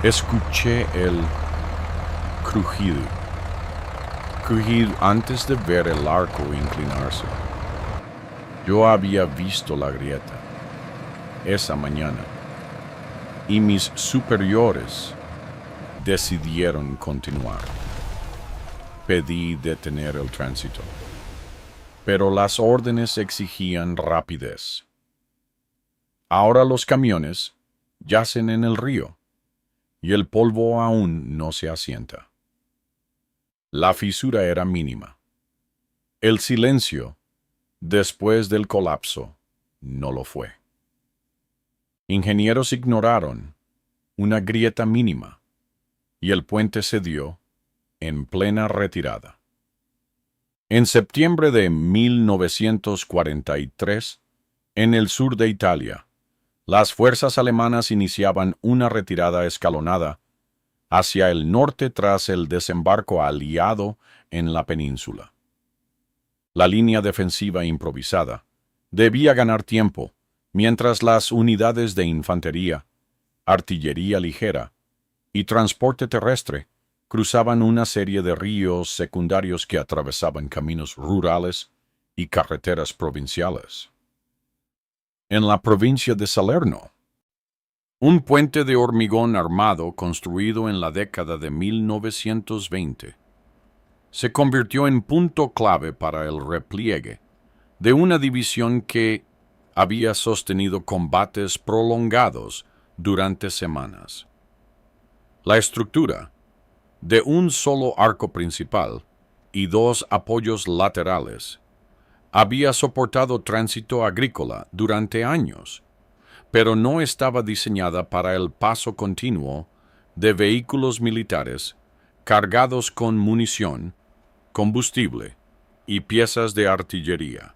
Escuché el crujir, crujir antes de ver el arco inclinarse. Yo había visto la grieta esa mañana y mis superiores decidieron continuar. Pedí detener el tránsito, pero las órdenes exigían rapidez. Ahora los camiones yacen en el río y el polvo aún no se asienta. La fisura era mínima. El silencio, después del colapso, no lo fue. Ingenieros ignoraron una grieta mínima y el puente cedió en plena retirada. En septiembre de 1943, en el sur de Italia, las fuerzas alemanas iniciaban una retirada escalonada hacia el norte tras el desembarco aliado en la península. La línea defensiva improvisada debía ganar tiempo mientras las unidades de infantería, artillería ligera y transporte terrestre cruzaban una serie de ríos secundarios que atravesaban caminos rurales y carreteras provinciales. En la provincia de Salerno, un puente de hormigón armado construido en la década de 1920 se convirtió en punto clave para el repliegue de una división que había sostenido combates prolongados durante semanas. La estructura, de un solo arco principal y dos apoyos laterales, había soportado tránsito agrícola durante años, pero no estaba diseñada para el paso continuo de vehículos militares cargados con munición, combustible y piezas de artillería.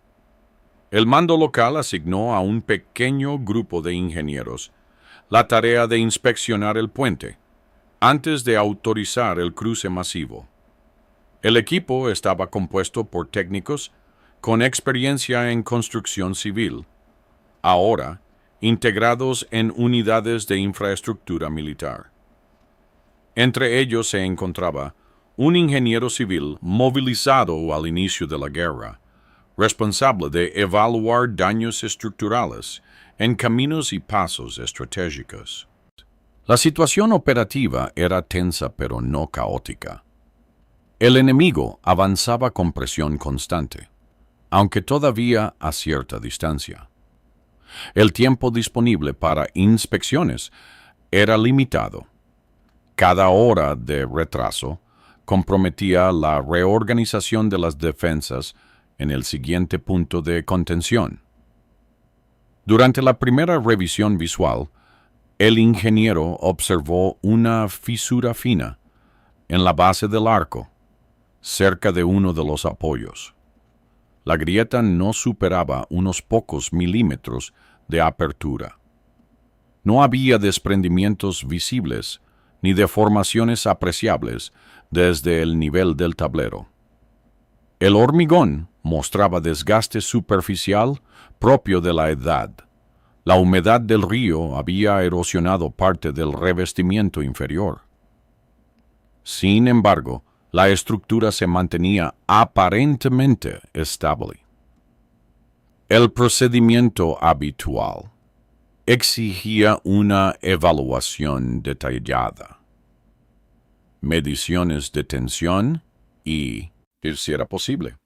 El mando local asignó a un pequeño grupo de ingenieros la tarea de inspeccionar el puente antes de autorizar el cruce masivo. El equipo estaba compuesto por técnicos con experiencia en construcción civil, ahora integrados en unidades de infraestructura militar. Entre ellos se encontraba un ingeniero civil movilizado al inicio de la guerra, responsable de evaluar daños estructurales en caminos y pasos estratégicos. La situación operativa era tensa pero no caótica. El enemigo avanzaba con presión constante, aunque todavía a cierta distancia. El tiempo disponible para inspecciones era limitado. Cada hora de retraso comprometía la reorganización de las defensas en el siguiente punto de contención. Durante la primera revisión visual, el ingeniero observó una fisura fina en la base del arco, cerca de uno de los apoyos. La grieta no superaba unos pocos milímetros de apertura. No había desprendimientos visibles ni deformaciones apreciables desde el nivel del tablero. El hormigón mostraba desgaste superficial propio de la edad. La humedad del río había erosionado parte del revestimiento inferior. Sin embargo, la estructura se mantenía aparentemente estable. El procedimiento habitual exigía una evaluación detallada, mediciones de tensión y, si era posible,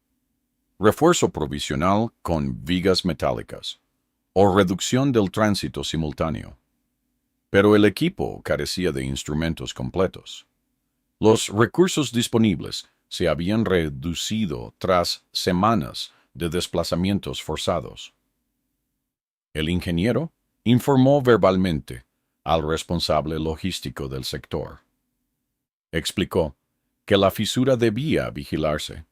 refuerzo provisional con vigas metálicas o reducción del tránsito simultáneo. Pero el equipo carecía de instrumentos completos. Los recursos disponibles se habían reducido tras semanas de desplazamientos forzados. El ingeniero informó verbalmente al responsable logístico del sector. Explicó que la fisura debía vigilarse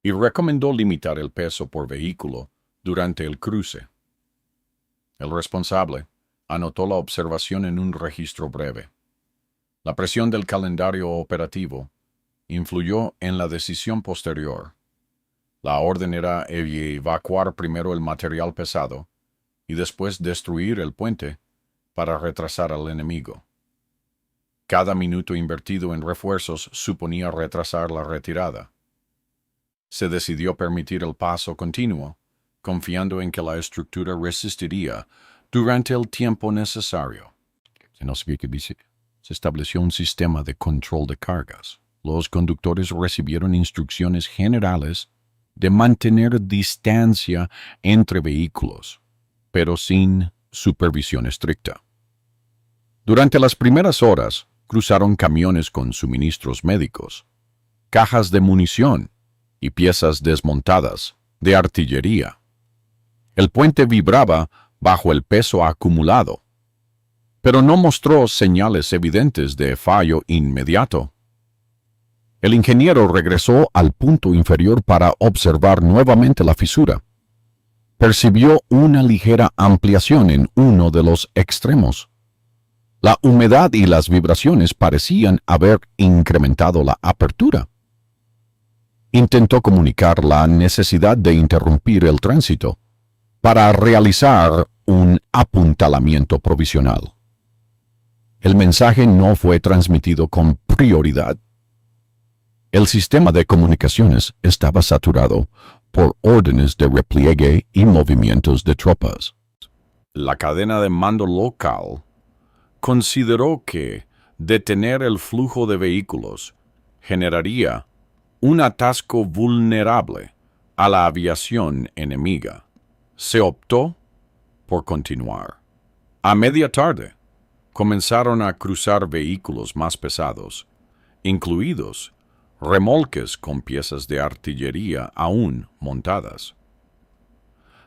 y recomendó limitar el peso por vehículo durante el cruce. El responsable anotó la observación en un registro breve. La presión del calendario operativo influyó en la decisión posterior. La orden era evacuar primero el material pesado y después destruir el puente para retrasar al enemigo. Cada minuto invertido en refuerzos suponía retrasar la retirada. Se decidió permitir el paso continuo, confiando en que la estructura resistiría durante el tiempo necesario. Se estableció un sistema de control de cargas. Los conductores recibieron instrucciones generales de mantener distancia entre vehículos, pero sin supervisión estricta. Durante las primeras horas, cruzaron camiones con suministros médicos, cajas de munición y piezas desmontadas de artillería. El puente vibraba bajo el peso acumulado, pero no mostró señales evidentes de fallo inmediato. El ingeniero regresó al punto inferior para observar nuevamente la fisura. Percibió una ligera ampliación en uno de los extremos. La humedad y las vibraciones parecían haber incrementado la apertura. Intentó comunicar la necesidad de interrumpir el tránsito para realizar un apuntalamiento provisional. El mensaje no fue transmitido con prioridad. El sistema de comunicaciones estaba saturado por órdenes de repliegue y movimientos de tropas. La cadena de mando local consideró que detener el flujo de vehículos generaría un atasco vulnerable a la aviación enemiga. Se optó por continuar. A media tarde, comenzaron a cruzar vehículos más pesados, incluidos remolques con piezas de artillería aún montadas.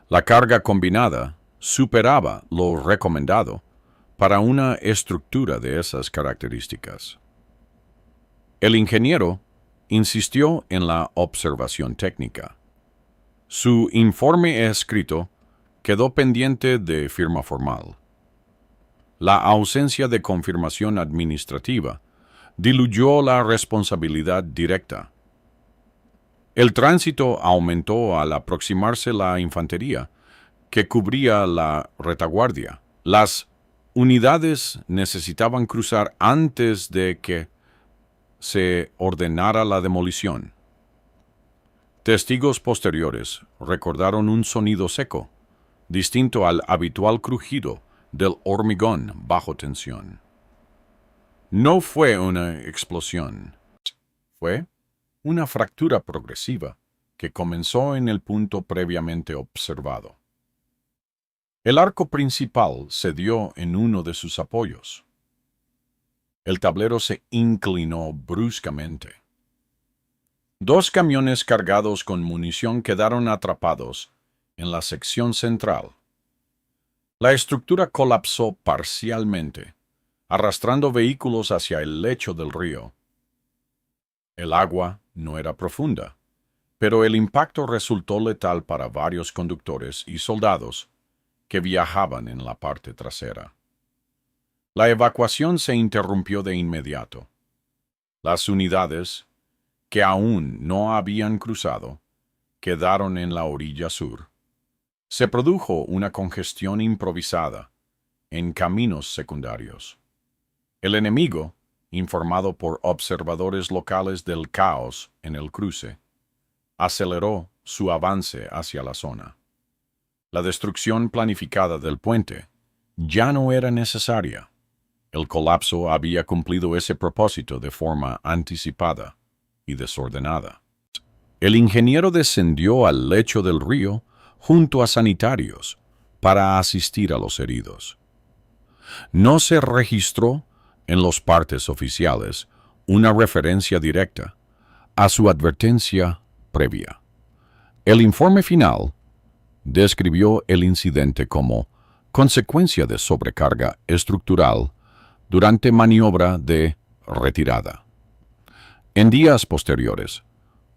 La carga combinada superaba lo recomendado para una estructura de esas características. El ingeniero insistió en la observación técnica. Su informe escrito quedó pendiente de firma formal. La ausencia de confirmación administrativa diluyó la responsabilidad directa. El tránsito aumentó al aproximarse la infantería, que cubría la retaguardia. Las unidades necesitaban cruzar antes de que se ordenara la demolición. Testigos posteriores recordaron un sonido seco, distinto al habitual crujido del hormigón bajo tensión. No fue una explosión, fue una fractura progresiva que comenzó en el punto previamente observado. El arco principal cedió en uno de sus apoyos. El tablero se inclinó bruscamente. Dos camiones cargados con munición quedaron atrapados en la sección central. La estructura colapsó parcialmente, arrastrando vehículos hacia el lecho del río. El agua no era profunda, pero el impacto resultó letal para varios conductores y soldados que viajaban en la parte trasera. La evacuación se interrumpió de inmediato. Las unidades, que aún no habían cruzado, quedaron en la orilla sur. Se produjo una congestión improvisada en caminos secundarios. El enemigo, informado por observadores locales del caos en el cruce, aceleró su avance hacia la zona. La destrucción planificada del puente ya no era necesaria. El colapso había cumplido ese propósito de forma anticipada y desordenada. El ingeniero descendió al lecho del río junto a sanitarios para asistir a los heridos. No se registró en los partes oficiales una referencia directa a su advertencia previa. El informe final describió el incidente como consecuencia de sobrecarga estructural durante maniobra de retirada. En días posteriores,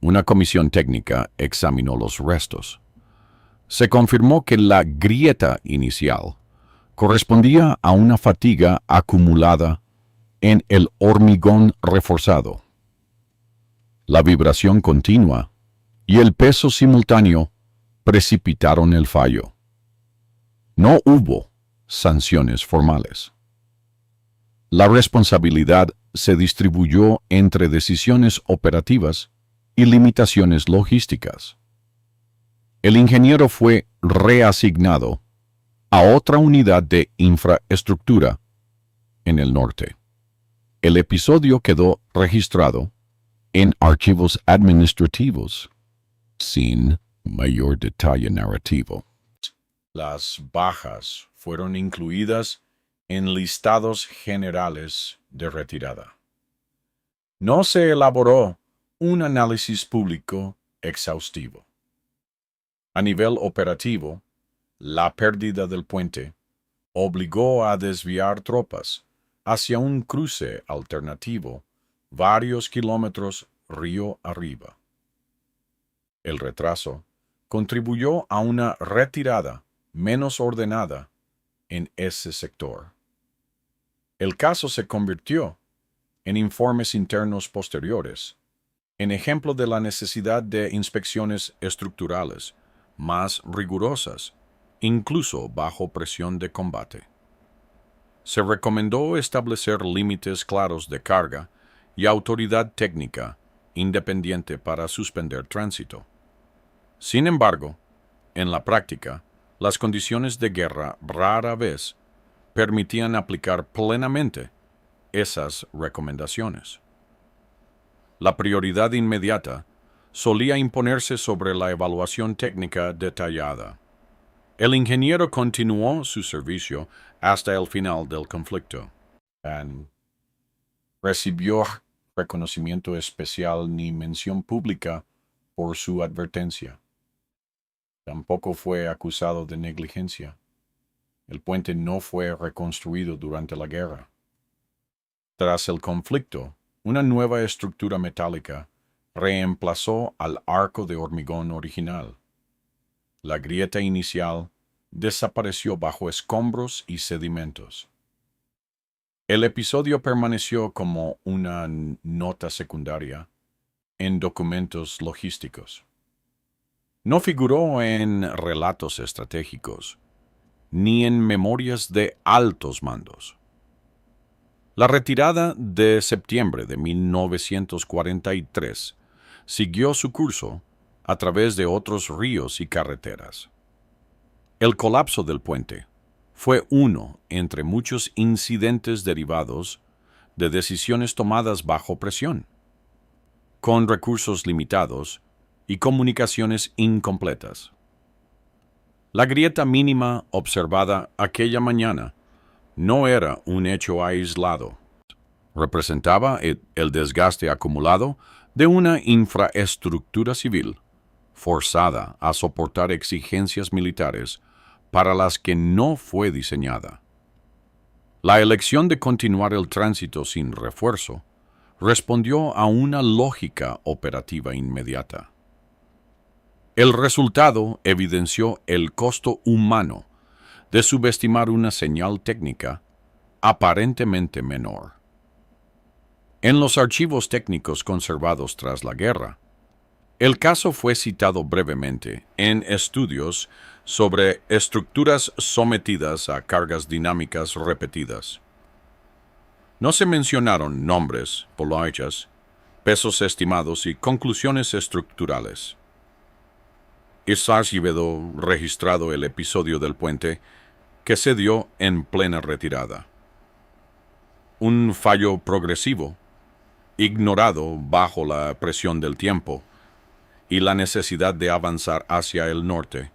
una comisión técnica examinó los restos. Se confirmó que la grieta inicial correspondía a una fatiga acumulada en el hormigón reforzado. La vibración continua y el peso simultáneo precipitaron el fallo. No hubo sanciones formales. La responsabilidad se distribuyó entre decisiones operativas y limitaciones logísticas. El ingeniero fue reasignado a otra unidad de infraestructura en el norte. El episodio quedó registrado en archivos administrativos, sin mayor detalle narrativo. Las bajas fueron incluidas en listados generales de retirada. No se elaboró un análisis público exhaustivo. A nivel operativo, la pérdida del puente obligó a desviar tropas hacia un cruce alternativo varios kilómetros río arriba. El retraso contribuyó a una retirada menos ordenada en ese sector. El caso se convirtió, en informes internos posteriores, en ejemplo de la necesidad de inspecciones estructurales más rigurosas, incluso bajo presión de combate. Se recomendó establecer límites claros de carga y autoridad técnica independiente para suspender tránsito. Sin embargo, en la práctica, las condiciones de guerra rara vez permitían aplicar plenamente esas recomendaciones. La prioridad inmediata solía imponerse sobre la evaluación técnica detallada. El ingeniero continuó su servicio hasta el final del conflicto. Recibió reconocimiento especial ni mención pública por su advertencia. Tampoco fue acusado de negligencia. El puente no fue reconstruido durante la guerra. Tras el conflicto, una nueva estructura metálica reemplazó al arco de hormigón original. La grieta inicial desapareció bajo escombros y sedimentos. El episodio permaneció como una nota secundaria en documentos logísticos. No figuró en relatos estratégicos, ni en memorias de altos mandos. La retirada de septiembre de 1943 siguió su curso a través de otros ríos y carreteras. El colapso del puente fue uno entre muchos incidentes derivados de decisiones tomadas bajo presión, con recursos limitados y comunicaciones incompletas. La grieta mínima observada aquella mañana no era un hecho aislado. Representaba el desgaste acumulado de una infraestructura civil forzada a soportar exigencias militares para las que no fue diseñada. La elección de continuar el tránsito sin refuerzo respondió a una lógica operativa inmediata. El resultado evidenció el costo humano de subestimar una señal técnica aparentemente menor. En los archivos técnicos conservados tras la guerra, el caso fue citado brevemente en estudios sobre estructuras sometidas a cargas dinámicas repetidas. No se mencionaron nombres, polochas, pesos estimados y conclusiones estructurales. Quedó registrado el episodio del puente que se dio en plena retirada. Un fallo progresivo, ignorado bajo la presión del tiempo y la necesidad de avanzar hacia el norte,